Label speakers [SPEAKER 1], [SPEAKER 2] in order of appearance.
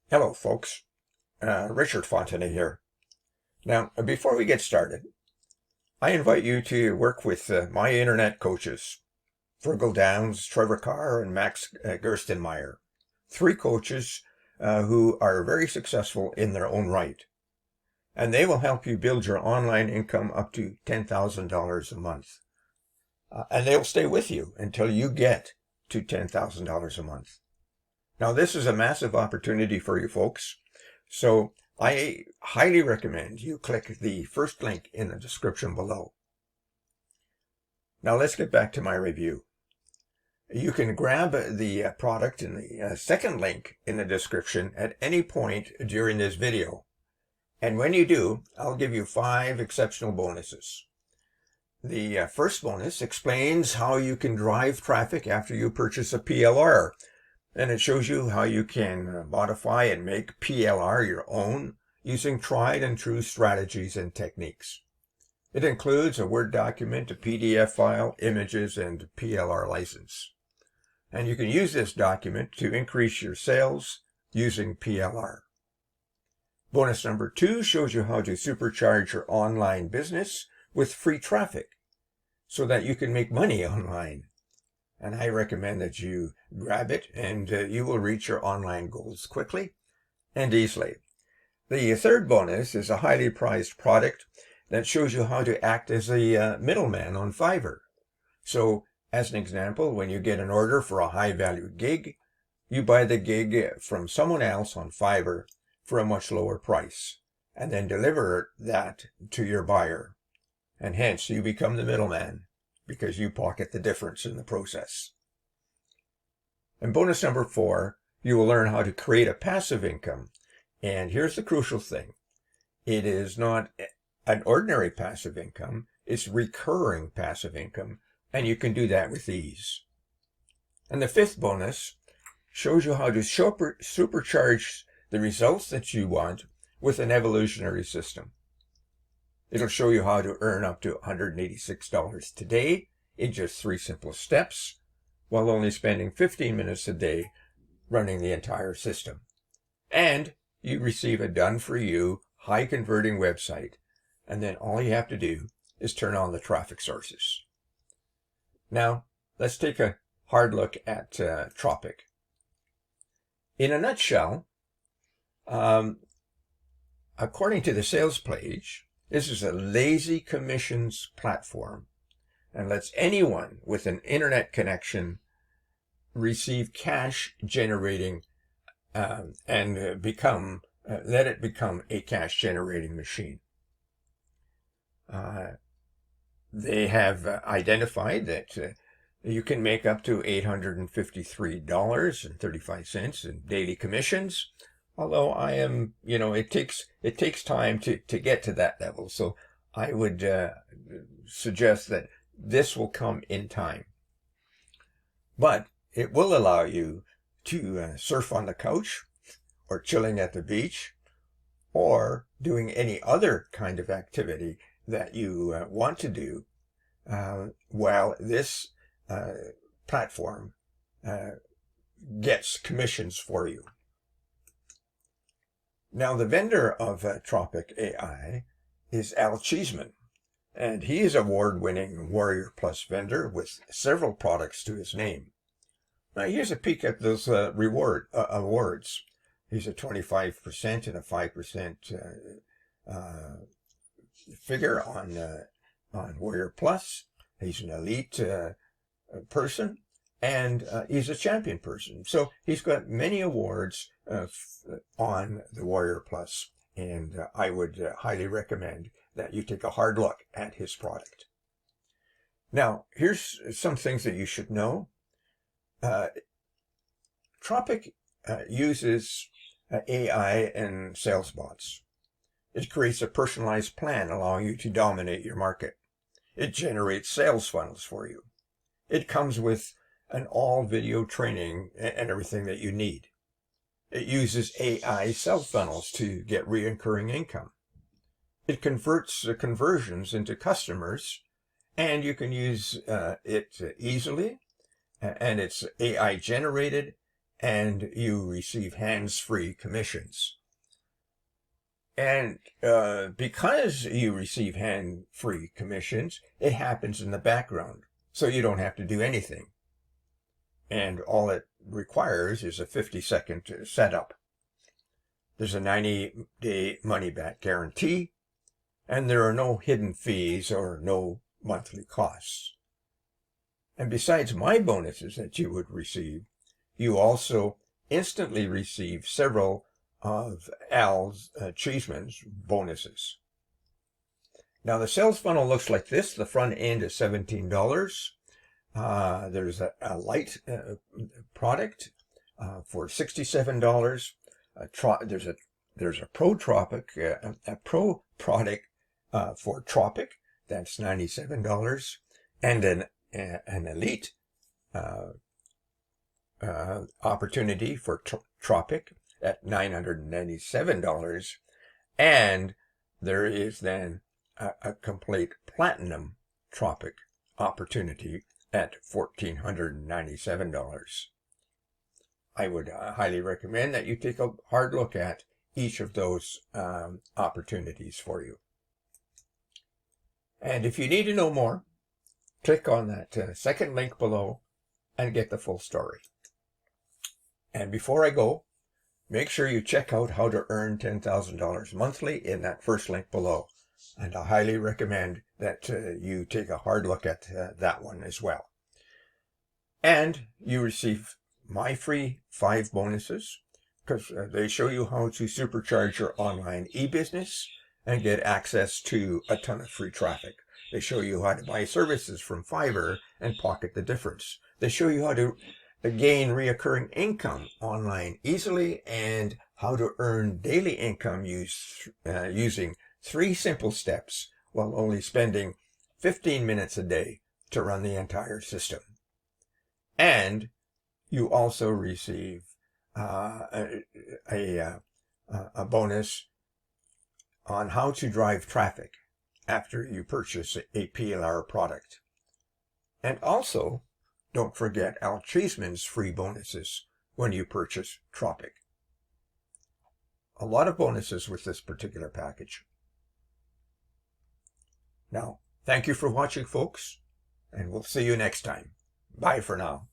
[SPEAKER 1] Hello, folks. Richard Fontenay here. Now, before we get started, I invite you to work with my internet coaches, Virgil Downs, Trevor Carr, and Max Gerstenmaier. Three coaches who are very successful in their own right. And they will help you build your online income up to $10,000 a month. And they'll stay with you until you get to $10,000 a month. Now, this is a massive opportunity for you folks. So I highly recommend you click the first link in the description below. Now let's get back to my review. You can grab the product in the second link in the description at any point during this video. And when you do, I'll give you 5 exceptional bonuses. The first bonus explains how you can drive traffic after you purchase a PLR. And it shows you how you can modify and make PLR your own using tried and true strategies and techniques. It includes a Word document, a PDF file, images, and PLR license. And you can use this document to increase your sales using PLR. Bonus number 2 shows you how to supercharge your online business with free traffic so that you can make money online. And I recommend that you grab it and you will reach your online goals quickly and easily. The third bonus is a highly prized product that shows you how to act as a middleman on Fiverr. So, as an example, when you get an order for a high-value gig, you buy the gig from someone else on Fiverr for a much lower price, and then deliver that to your buyer. And hence, you become the middleman, because you pocket the difference in the process. And bonus number 4, you will learn how to create a passive income. And here's the crucial thing. It is not an ordinary passive income, it's recurring passive income, and you can do that with ease. And the 5th bonus shows you how to supercharge the results that you want with an evolutionary system. It'll show you how to earn up to $186 today in just 3 simple steps, while only spending 15 minutes a day running the entire system. And you receive a done-for-you, high-converting website, and then all you have to do is turn on the traffic sources. Now, let's take a hard look at Tropic. In a nutshell, according to the sales page, this is a lazy commissions platform and lets anyone with an internet connection receive cash generating and let it become a cash generating machine. They have identified that you can make up to $853.35 in daily commissions. Although it takes time to get to that level. So I would suggest that this will come in time. But it will allow you to surf on the couch or chilling at the beach or doing any other kind of activity that you want to do while this platform gets commissions for you. Now, the vendor of Tropic AI is Al Cheeseman, and he is an award-winning Warrior Plus vendor with several products to his name. Now, here's a peek at those awards. He's a 25% and a 5% figure on Warrior Plus. He's an elite person, and he's a champion person. So he's got many awards on the Warrior Plus, and I would highly recommend that you take a hard look at his product. Now, here's some things that you should know. Tropic uses AI and sales bots. It creates a personalized plan allowing you to dominate your market. It generates sales funnels for you. It comes with an all-video training and everything that you need. It uses AI sales funnels to get recurring income. It converts the conversions into customers, and you can use it easily, and it's AI generated, and you receive hands-free commissions. And because you receive hand-free commissions, it happens in the background, so you don't have to do anything. And all it requires is a 50-second setup. There's a 90-day money-back guarantee, and there are no hidden fees or no monthly costs. And besides my bonuses that you would receive, you also instantly receive several of Al's Cheeseman's bonuses. Now the sales funnel looks like this. The front end is $17. There's a light product for $67. There's a pro Tropic, a pro product for Tropic, that's $97, and an elite opportunity for Tropic at $997, and there is then a complete platinum Tropic opportunity at $1,497. I would highly recommend that you take a hard look at each of those opportunities for you. And if you need to know more, click on that second link below and get the full story. And before I go, make sure you check out how to earn $10,000 monthly in that first link below. And I highly recommend that you take a hard look at that one as well. And you receive my free 5 bonuses, because they show you how to supercharge your online e-business and get access to a ton of free traffic. They show you how to buy services from Fiverr and pocket the difference. They show you how to gain reoccurring income online easily and how to earn daily income using 3 simple steps while only spending 15 minutes a day to run the entire system. And you also receive a bonus on how to drive traffic after you purchase a PLR product. And also, don't forget Al Cheeseman's free bonuses when you purchase Tropic. A lot of bonuses with this particular package. Now, thank you for watching, folks, and we'll see you next time. Bye for now.